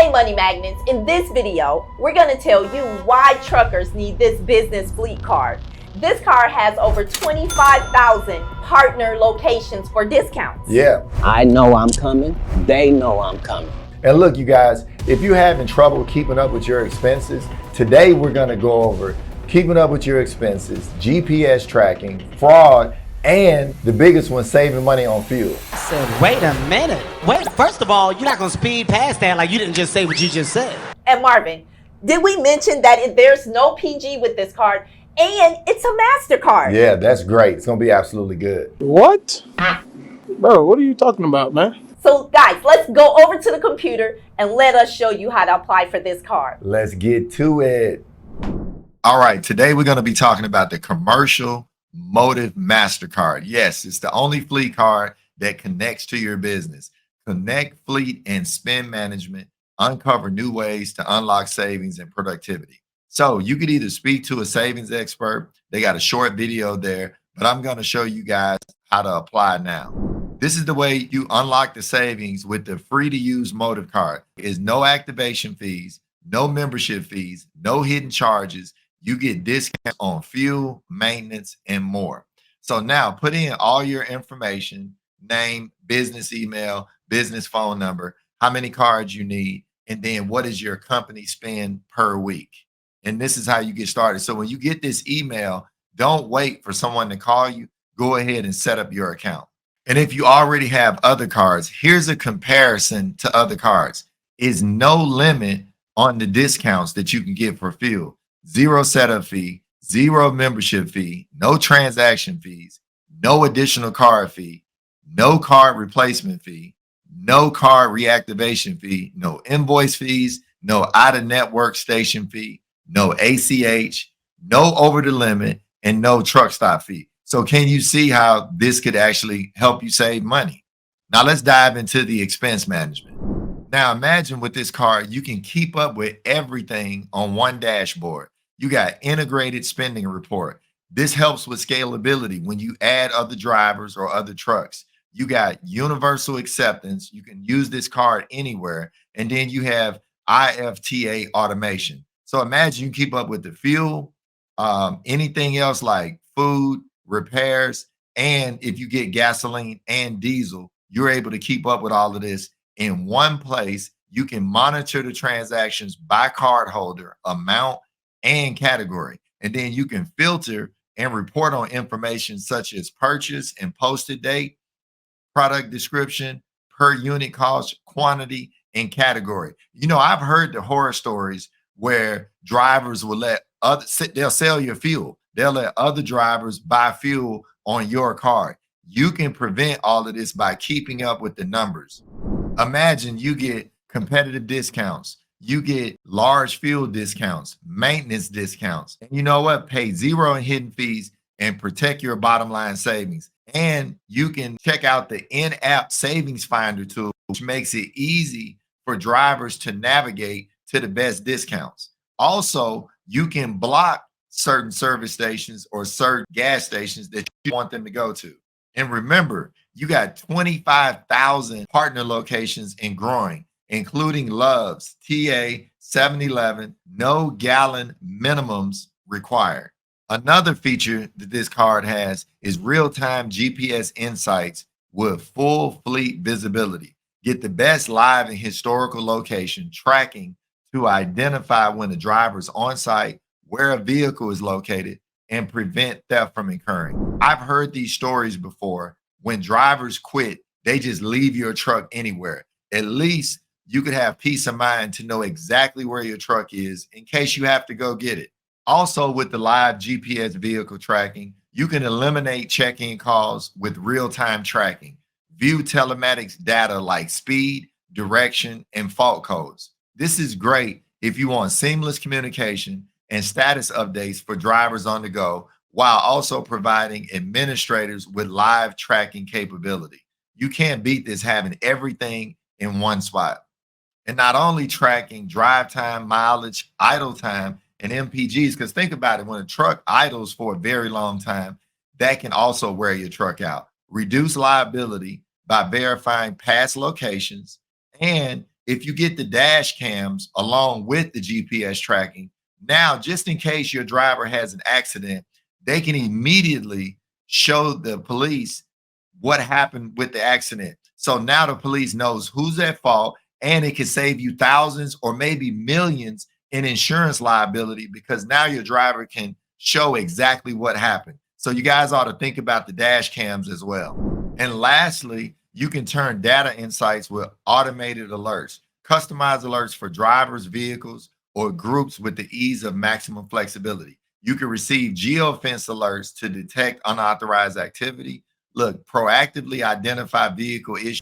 Hey Money Magnets, in this video, we're going to tell you why truckers need this business fleet card. This card has over 25,000 partner locations for discounts. Yeah. I know I'm coming. They know I'm coming. And look, you guys, if you're having trouble keeping up with your expenses, today we're going to go over keeping up with your expenses, GPS tracking, fraud, and the biggest one, saving money on fuel. I said, wait a minute. Wait, first of all, you're not going to speed past that like you didn't just say what you just said. And Marvin, did we mention that there's no PG with this card and it's a MasterCard? Yeah, that's great. It's going to be absolutely good. What? Bro, what are you talking about, man? So guys, let's go over to the computer and let us show you how to apply for this card. Let's get to it. All right, today we're going to be talking about the commercial Motive MasterCard. Yes, it's the only fleet card that connects to your business. Connect fleet and spend management, uncover new ways to unlock savings and productivity. So you could either speak to a savings expert. They got a short video there, but I'm going to show you guys how to apply now. This is the way you unlock the savings with the free to use Motive card. Is no activation fees, no membership fees, no hidden charges. You get discounts on fuel, maintenance, and more. So now put in all your information, name, business email, business phone number, how many cards you need, and then what is your company spend per week. And this is how you get started. So when you get this email, don't wait for someone to call you. Go ahead and set up your account. And if you already have other cards, here's a comparison to other cards. Is no limit on the discounts that you can get for fuel. Zero setup fee, zero membership fee, no transaction fees, no additional card fee, no card replacement fee, no card reactivation fee, no invoice fees, no out-of-network station fee, no ACH, no over the limit, and no truck stop fee. So can you see how this could actually help you save money? Now let's dive into the expense management. Now imagine with this card, you can keep up with everything on one dashboard. You got integrated spending report. This helps with scalability when you add other drivers or other trucks. You got universal acceptance. You can use this card anywhere. And then you have IFTA automation. So imagine you keep up with the fuel, anything else like food, repairs, and if you get gasoline and diesel, you're able to keep up with all of this in one place. You can monitor the transactions by cardholder, amount, and category. And then you can filter and report on information such as purchase and posted date, product description, per unit cost, quantity, and category. You know, I've heard the horror stories where drivers will they'll sell your fuel. They'll let other drivers buy fuel on your card. You can prevent all of this by keeping up with the numbers. Imagine you get competitive discounts. You get large fuel discounts, maintenance discounts. And you know what? Pay zero in hidden fees and protect your bottom line savings. And you can check out the in-app savings finder tool, which makes it easy for drivers to navigate to the best discounts. Also, you can block certain service stations or certain gas stations that you want them to go to. And remember, you got 25,000 partner locations and growing, including Love's, TA, 7-Eleven, no gallon minimums required. Another feature that this card has is real-time GPS insights with full fleet visibility. Get the best live and historical location tracking to identify when a driver is on site, where a vehicle is located, and prevent theft from occurring. I've heard these stories before. When drivers quit, they just leave your truck anywhere. At least you could have peace of mind to know exactly where your truck is in case you have to go get it. Also, with the live GPS vehicle tracking, you can eliminate check-in calls with real-time tracking. View telematics data like speed, direction, and fault codes. This is great if you want seamless communication and status updates for drivers on the go, while also providing administrators with live tracking capability. You can't beat this, having everything in one spot. And not only tracking drive time, mileage, idle time, and MPGs, because think about it, when a truck idles for a very long time, that can also wear your truck out. Reduce liability by verifying past locations, and if you get the dash cams along with the GPS tracking, now just in case your driver has an accident, they can immediately show the police what happened with the accident. So now the police knows who's at fault, and it can save you thousands or maybe millions in insurance liability because now your driver can show exactly what happened. So you guys ought to think about the dash cams as well. And lastly, you can turn data insights with automated alerts, customized alerts for drivers, vehicles, or groups with the ease of maximum flexibility. You can receive geofence alerts to detect unauthorized activity. Look, proactively identify vehicle issues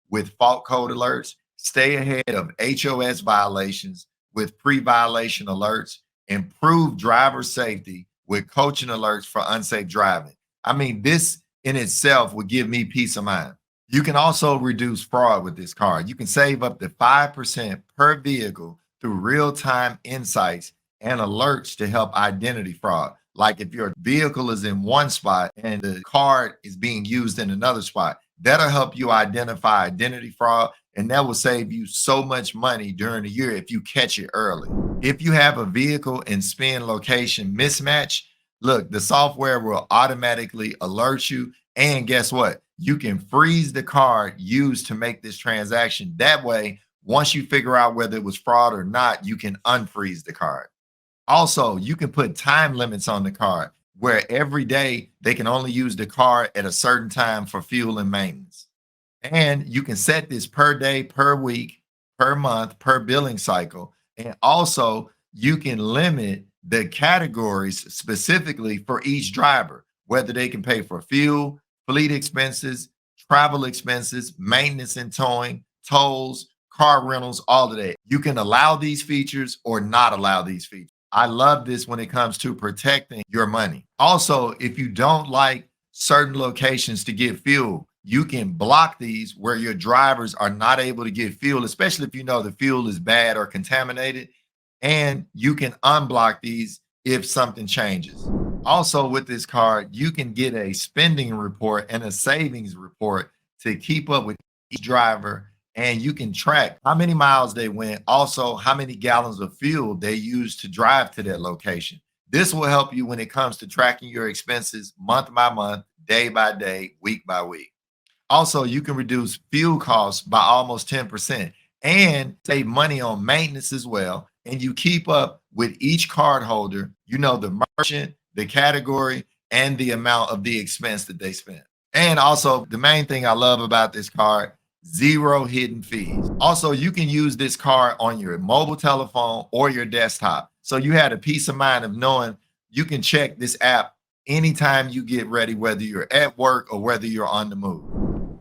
with fault code alerts. Stay ahead of HOS violations with pre-violation alerts. Improve driver safety with coaching alerts for unsafe driving. I mean, this in itself would give me peace of mind. You can also reduce fraud with this card. You can save up to 5% per vehicle through real-time insights and alerts to help identity fraud. Like if your vehicle is in one spot and the card is being used in another spot, that'll help you identify identity fraud, and that will save you so much money during the year if you catch it early. If you have a vehicle and spend location mismatch, look, the software will automatically alert you. And guess what? You can freeze the card used to make this transaction. That way, once you figure out whether it was fraud or not, you can unfreeze the card. Also, you can put time limits on the card where every day they can only use the card at a certain time for fuel and maintenance. And you can set this per day, per week, per month, per billing cycle. And also, you can limit the categories specifically for each driver, whether they can pay for fuel, fleet expenses, travel expenses, maintenance and towing, tolls, car rentals, all of that. You can allow these features or not allow these features. I love this when it comes to protecting your money. Also, if you don't like certain locations to get fuel, you can block these where your drivers are not able to get fuel, especially if you know the fuel is bad or contaminated. And you can unblock these if something changes. Also, with this card, you can get a spending report and a savings report to keep up with each driver, and you can track how many miles they went, also how many gallons of fuel they used to drive to that location. This will help you when it comes to tracking your expenses month by month, day by day, week by week. Also, you can reduce fuel costs by almost 10% and save money on maintenance as well. And you keep up with each card holder, you know, the merchant, the category, and the amount of the expense that they spent. And also, the main thing I love about this card, zero hidden fees. Also, you can use this card on your mobile telephone or your desktop. So you had a peace of mind of knowing you can check this app anytime you get ready, whether you're at work or whether you're on the move.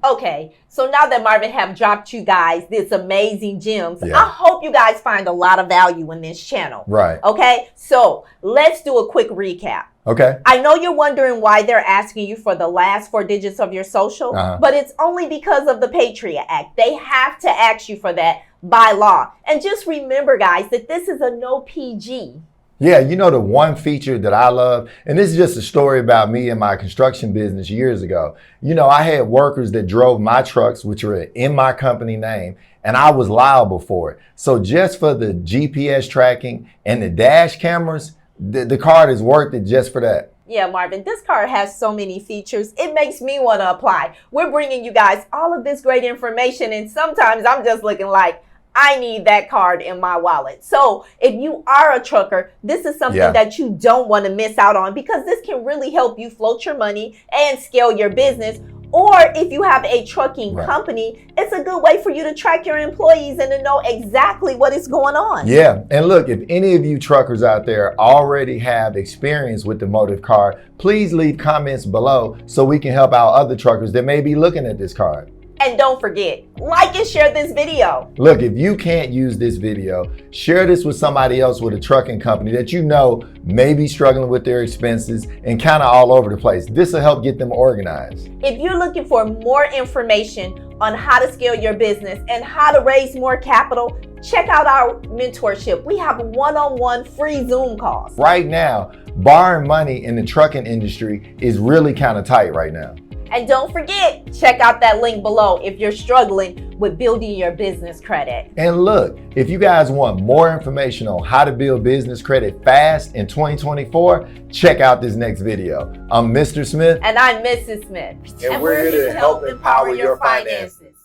Okay, so now that Marvin have dropped you guys this amazing gems, Yeah. I hope you guys find a lot of value in this channel. Right. Okay, so let's do a quick recap. Okay. I know you're wondering why they're asking you for the last 4 digits of your social, but it's only because of the Patriot Act. They have to ask you for that by law. And just remember, guys, that this is a no PG. Yeah, you know the one feature that I love, and this is just a story about me and my construction business years ago. You know, I had workers that drove my trucks, which were in my company name, and I was liable for it. So just for the GPS tracking and the dash cameras, the card is worth it just for that. Yeah, Marvin, this card has so many features. It makes me want to apply. We're bringing you guys all of this great information, and sometimes I'm just looking like, I need that card in my wallet. So if you are a trucker, this is something that you don't want to miss out on, because this can really help you float your money and scale your business. Or if you have a trucking company, it's a good way for you to track your employees and to know exactly what is going on. Yeah, and look, if any of you truckers out there already have experience with the Motive card, please leave comments below so we can help out other truckers that may be looking at this card. And don't forget, like and share this video. Look, if you can't use this video, share this with somebody else with a trucking company that you know may be struggling with their expenses and kind of all over the place. This will help get them organized. If you're looking for more information on how to scale your business and how to raise more capital, check out our mentorship. We have one-on-one free Zoom calls. Right now, borrowing money in the trucking industry is really kind of tight right now. And don't forget, check out that link below if you're struggling with building your business credit. And look, if you guys want more information on how to build business credit fast in 2024, check out this next video. I'm Mr. Smith. And I'm Mrs. Smith. And we're here to help empower your finances.